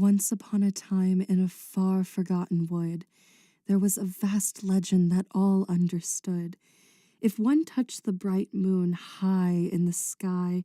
Once upon a time, in a far forgotten wood, there was a vast legend that all understood. If one touched the bright moon high in the sky,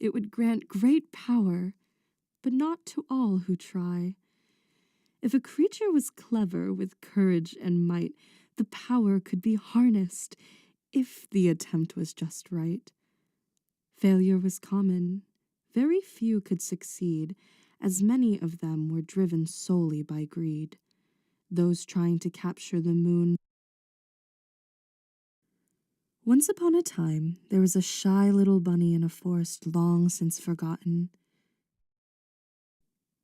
it would grant great power, but not to all who try. If a creature was clever with courage and might, the power could be harnessed if the attempt was just right. Failure was common. Very few could succeed, as many of them were driven solely by greed. Those trying to capture the moon. Once upon a time, there was a shy little bunny in a forest long since forgotten.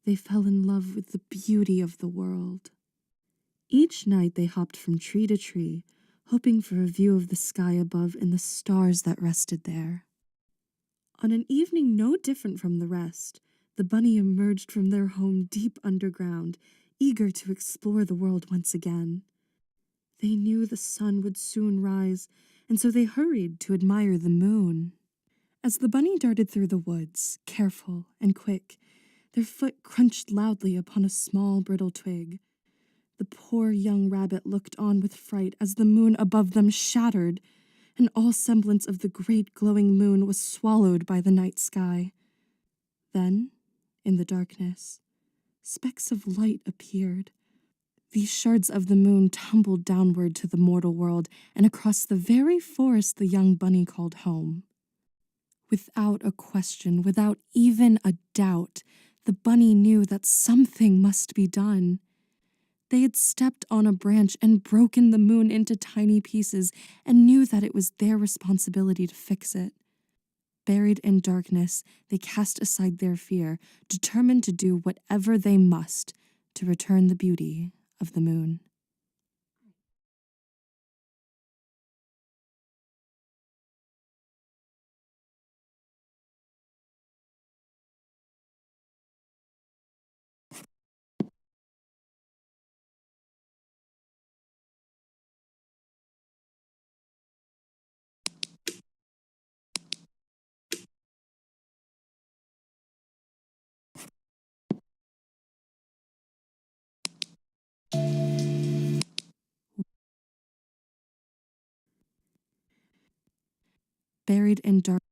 They fell in love with the beauty of the world. Each night they hopped from tree to tree, hoping for a view of the sky above and the stars that rested there. On an evening no different from the rest, the bunny emerged from their home deep underground, eager to explore the world once again. They knew the sun would soon rise, and so they hurried to admire the moon. As the bunny darted through the woods, careful and quick, their foot crunched loudly upon a small brittle twig. The poor young rabbit looked on with fright as the moon above them shattered, and all semblance of the great glowing moon was swallowed by the night sky. Then, in the darkness, specks of light appeared. These shards of the moon tumbled downward to the mortal world and across the very forest the young bunny called home. Without a question, without even a doubt, the bunny knew that something must be done. They had stepped on a branch and broken the moon into tiny pieces and knew that it was their responsibility to fix it. Buried in darkness, they cast aside their fear, determined to do whatever they must to return the beauty of the moon. Buried in dark.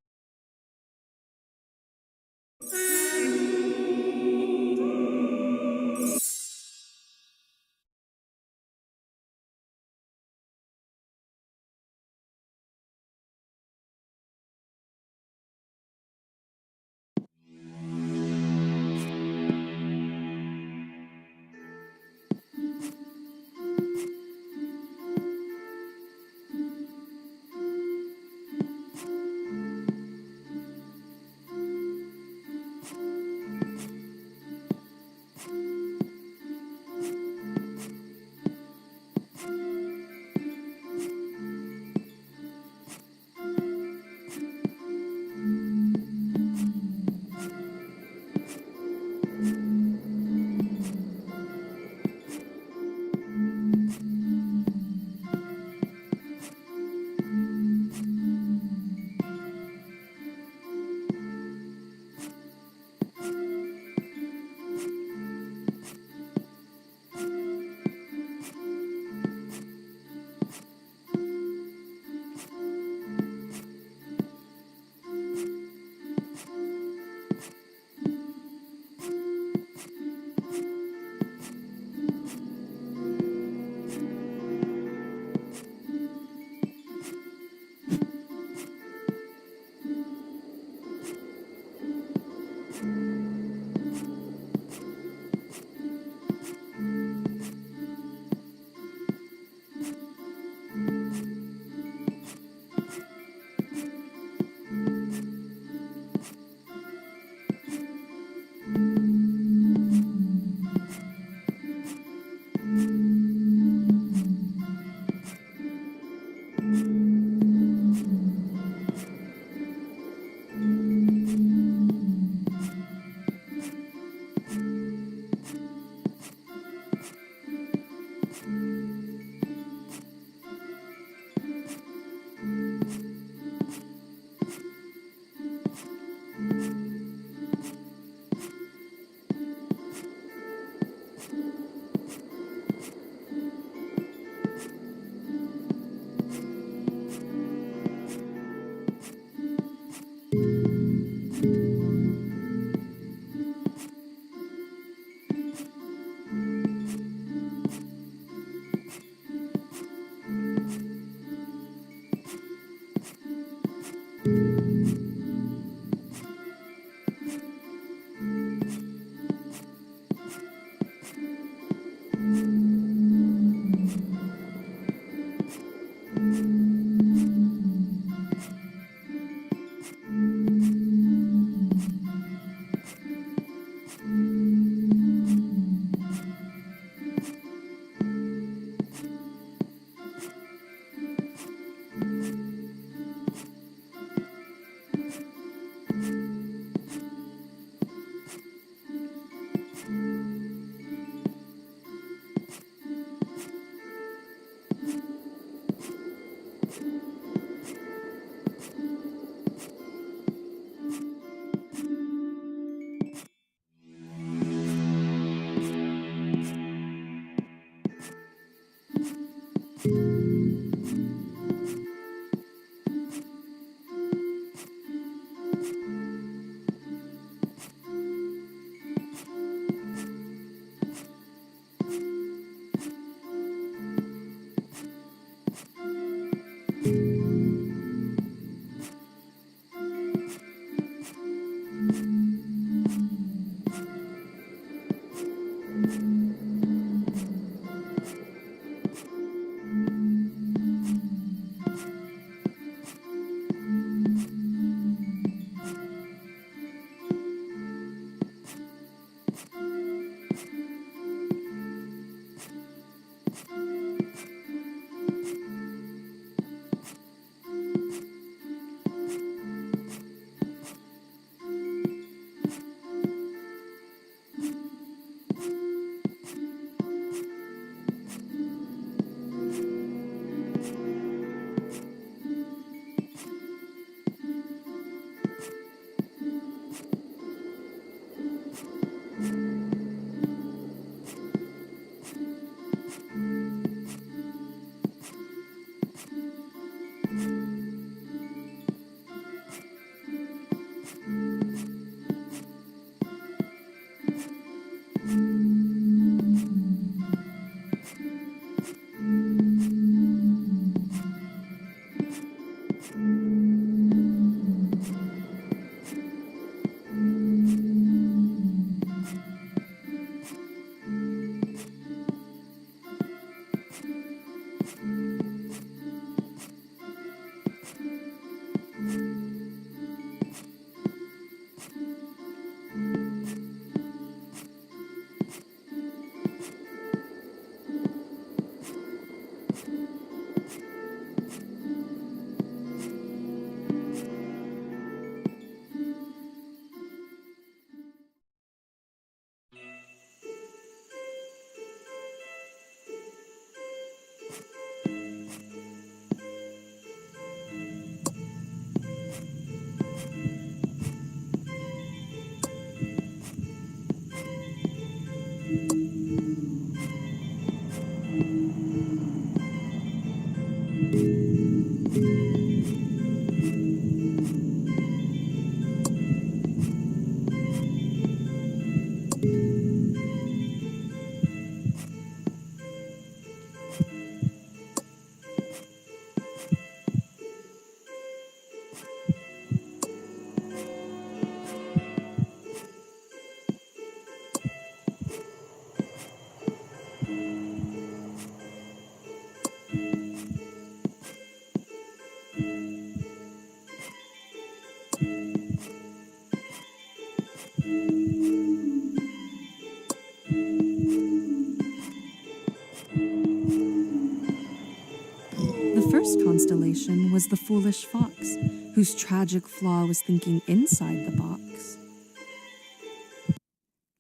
The first constellation was the foolish fox, whose tragic flaw was thinking inside the box.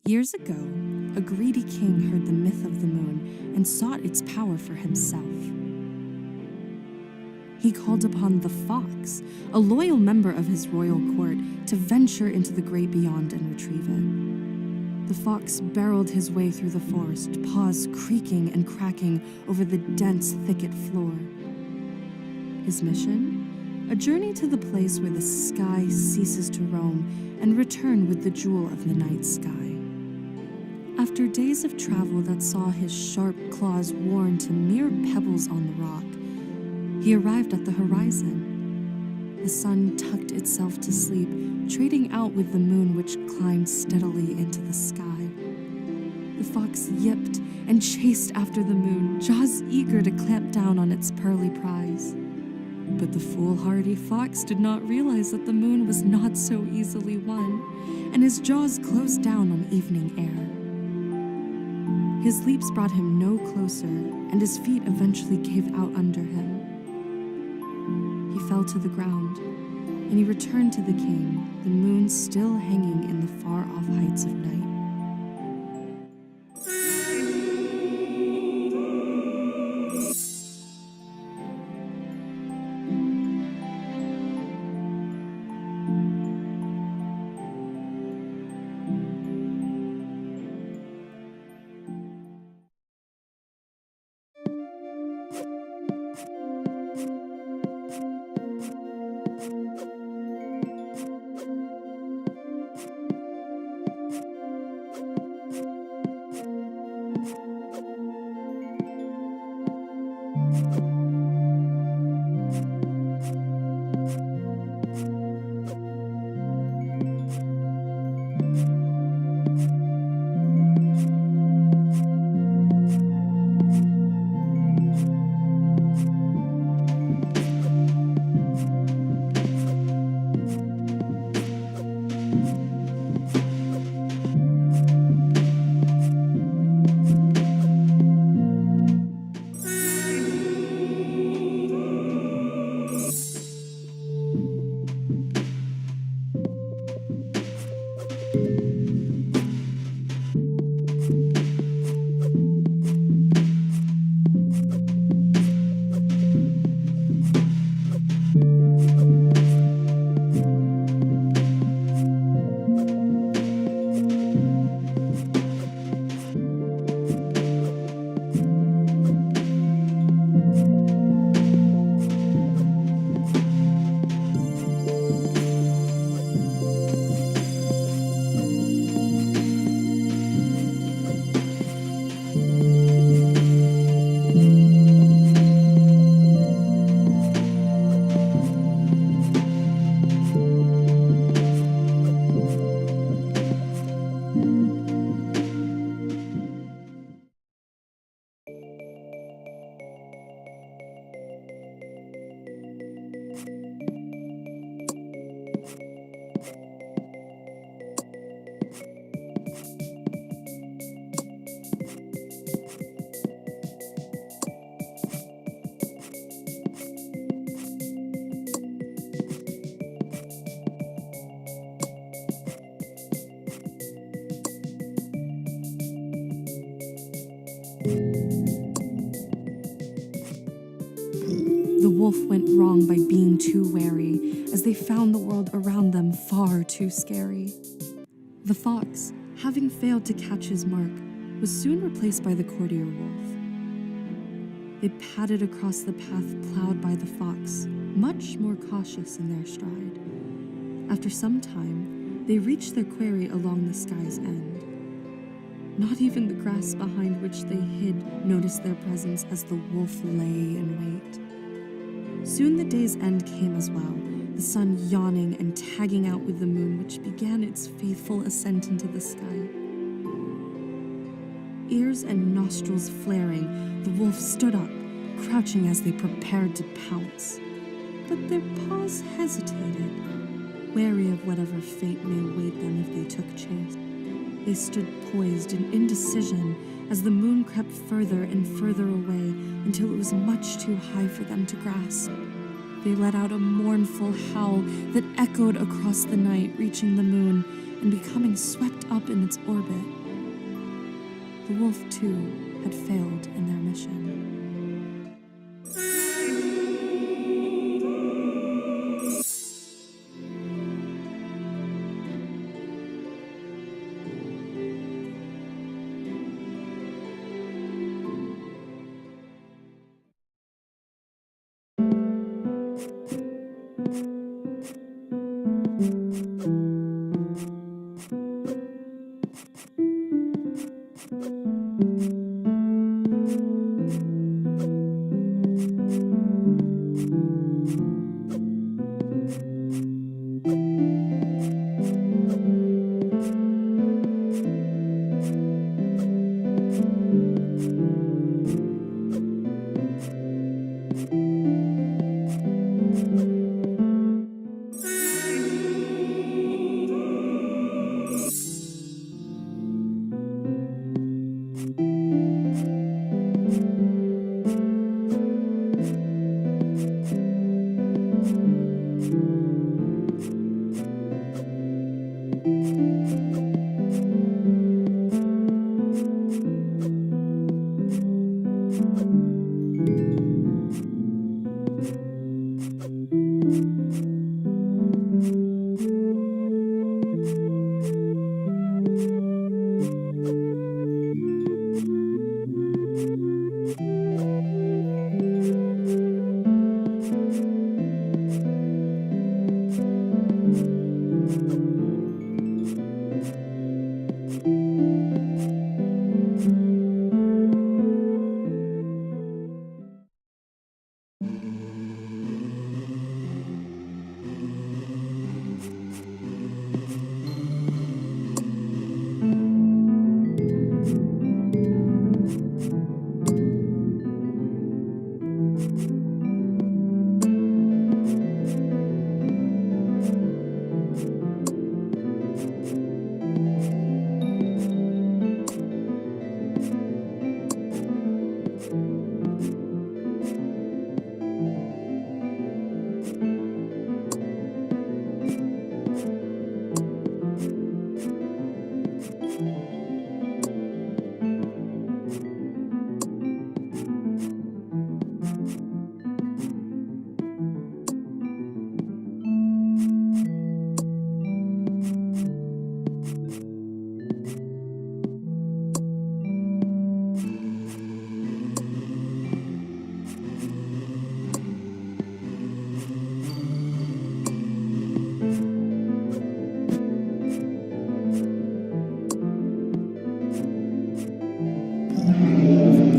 Years ago, a greedy king heard the myth of the moon and sought its power for himself. He called upon the fox, a loyal member of his royal court, to venture into the great beyond and retrieve it. The fox barreled his way through the forest, paws creaking and cracking over the dense thicket floor. His mission? A journey to the place where the sky ceases to roam and return with the jewel of the night sky. After days of travel that saw his sharp claws worn to mere pebbles on the rock, he arrived at the horizon. The sun tucked itself to sleep, trading out with the moon which climbed steadily into the sky. The fox yipped and chased after the moon, jaws eager to clamp down on its pearly prize. But the foolhardy fox did not realize that the moon was not so easily won, and his jaws closed down on evening air. His leaps brought him no closer, and his feet eventually gave out under him. He fell to the ground, and he returned to the king, the moon still hanging in the far-off heights of night. The wolf went wrong by being too wary, as they found the world around them far too scary. The fox, having failed to catch his mark, was soon replaced by the courtier wolf. They padded across the path plowed by the fox, much more cautious in their stride. After some time, they reached their quarry along the sky's end. Not even the grass behind which they hid noticed their presence as the wolf lay in wait. Soon the day's end came as well, the sun yawning and tagging out with the moon, which began its faithful ascent into the sky. Ears and nostrils flaring, the wolf stood up, crouching as they prepared to pounce. But their paws hesitated, wary of whatever fate may await them if they took chase. They stood poised in indecision as the moon crept further and further away until it was much too high for them to grasp. They let out a mournful howl that echoed across the night, reaching the moon and becoming swept up in its orbit. The wolf, too, had failed in their mission.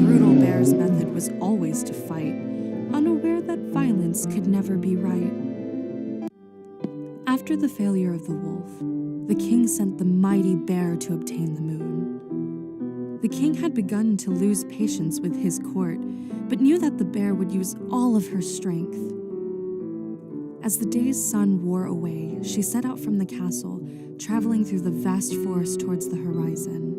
Brutal bear's method was always to fight, unaware that violence could never be right. After the failure of the wolf, the king sent the mighty bear to obtain the moon. The king had begun to lose patience with his court, but knew that the bear would use all of her strength. As the day's sun wore away, she set out from the castle, traveling through the vast forest towards the horizon.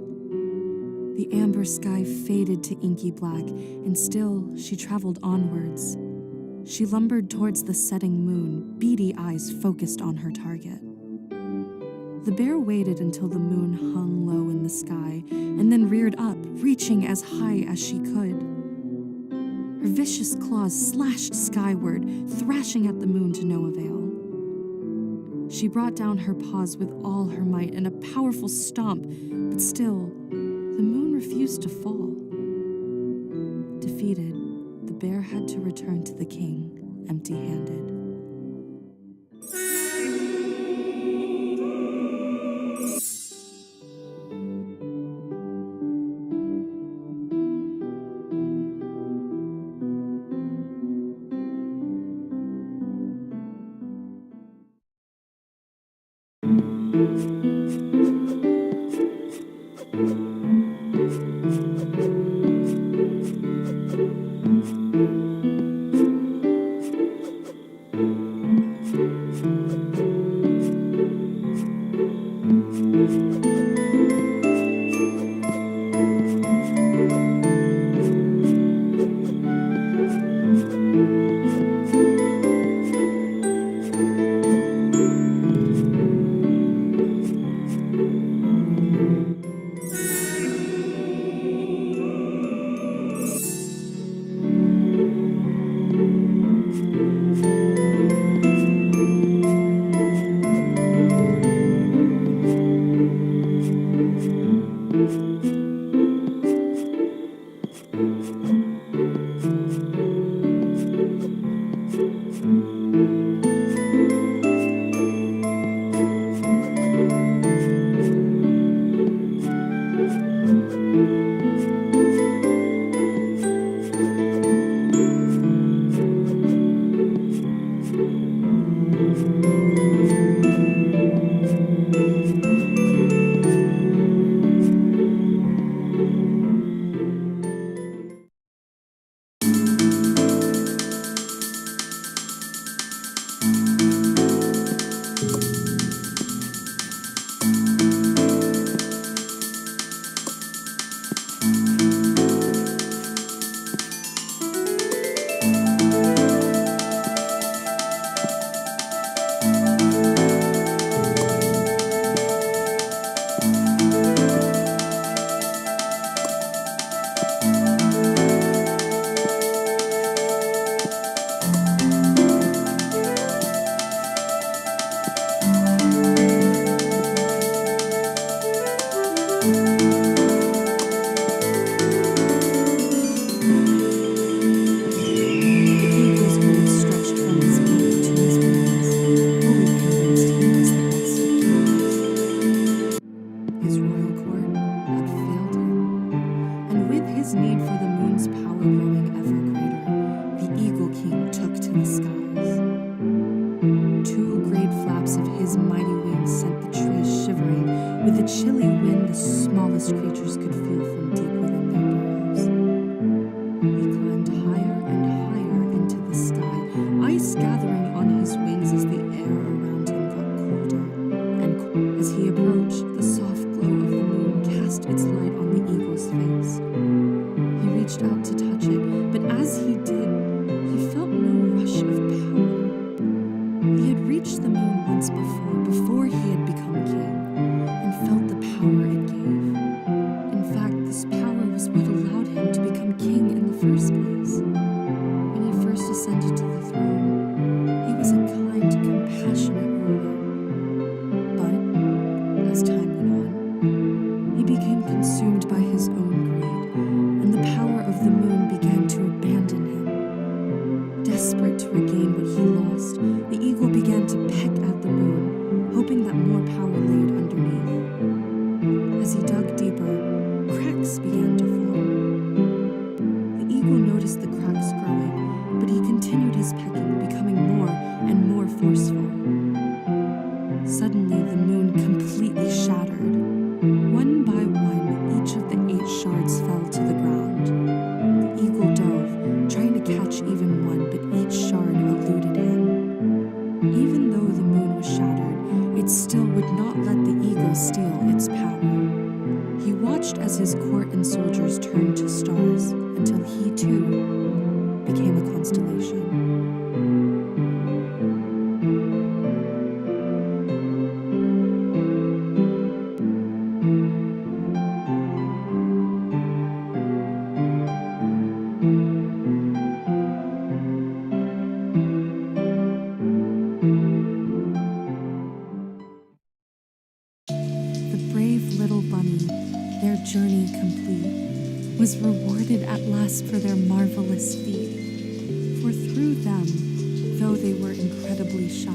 The amber sky faded to inky black, and still she traveled onwards. She lumbered towards the setting moon, beady eyes focused on her target. The bear waited until the moon hung low in the sky, and then reared up, reaching as high as she could. Her vicious claws slashed skyward, thrashing at the moon to no avail. She brought down her paws with all her might in a powerful stomp, but still, the moon refused to fall. Defeated, the bear had to return to the king, empty-handed. With a chilly wind the smallest creatures could feel from deep within their burrows. He climbed higher and higher into the sky, ice gathering on his wings as the air around him got colder and colder. As he approached, the soft glow of the moon cast its light on the eagle's face. He reached out to touch it, but as he did, he felt no rush of power. He had reached the moon once before he had become king, and felt the power it gave. In fact, this power was what allowed him to become king in the first place. When he first ascended to the throne, he was a kind, compassionate ruler. But as time went on, he became consumed by his own greed, and the power of the moon began to abandon him. Desperate to regain what he lost, the eagle began to peck at the moon, hoping that more power laid underneath. As he dug deeper, cracks began to form. The eagle noticed the cracks growing, but he continued his pecking, becoming more and more forceful. Suddenly, the moon completely shattered. One by one, each of the 8 shards fell to the ground. The eagle dove, trying to catch even one, but each shard eluded him. Even though the moon was shattered, it still would not let the eagle steal its power. He watched as his court and soldiers turned to stars until he, too, became a constellation. The brave little bunny, their journey complete, was rewarded at last for their marvelous feat. For through them, though they were incredibly shy,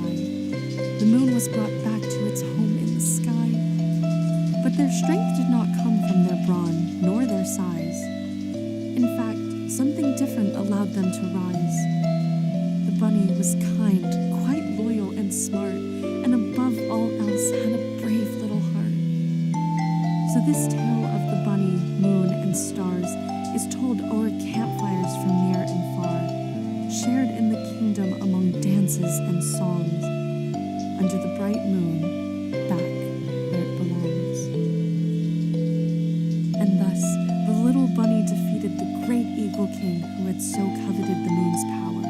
the moon was brought back to its home in the sky. But their strength did not come from their brawn nor their size. In fact, something different allowed them to rise. The bunny was kind, quite loyal and smart, and above all else had a brave little heart. So this tale of the bunny, moon, and stars is told o'er campfires from near and far, shared in the kingdom among dances and songs, under the bright moon, back where it belongs. And thus, the little bunny defeated the great eagle king who had so coveted the moon's power.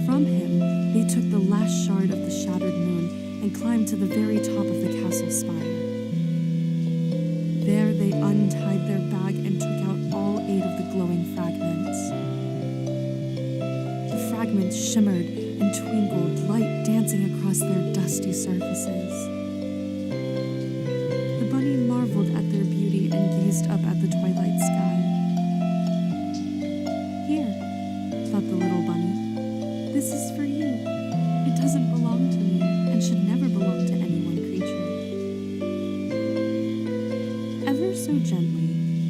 From him, they took the last shard of the shattered moon and climbed to the very top of the castle spire. There they untied their bag and took out all 8 of the glowing fragments. The fragments shimmered and twinkled, light dancing across their dusty surfaces. The bunny marveled at their beauty and gazed up at the twilight sky. Here, thought the little bunny, this is for you. It doesn't belong to me and should never belong to any one creature. Ever so gently,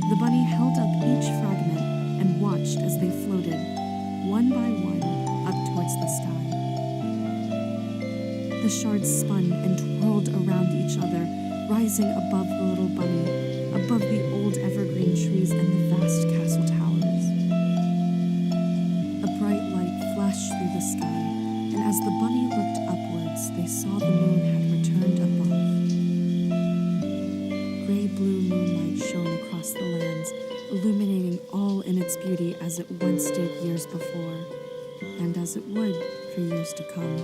the bunny held up each fragment and watched as they floated, one by one, up towards the sky. The shards spun and twirled around each other, rising above the little bunny, above the old evergreen trees and the vast castle towers. A bright light flashed through the sky, and as the bunny looked upwards, they saw the moon had returned above. Gray-blue moonlight shone across the lands, illuminating all in its beauty as it once did years before, and as it would for years to come.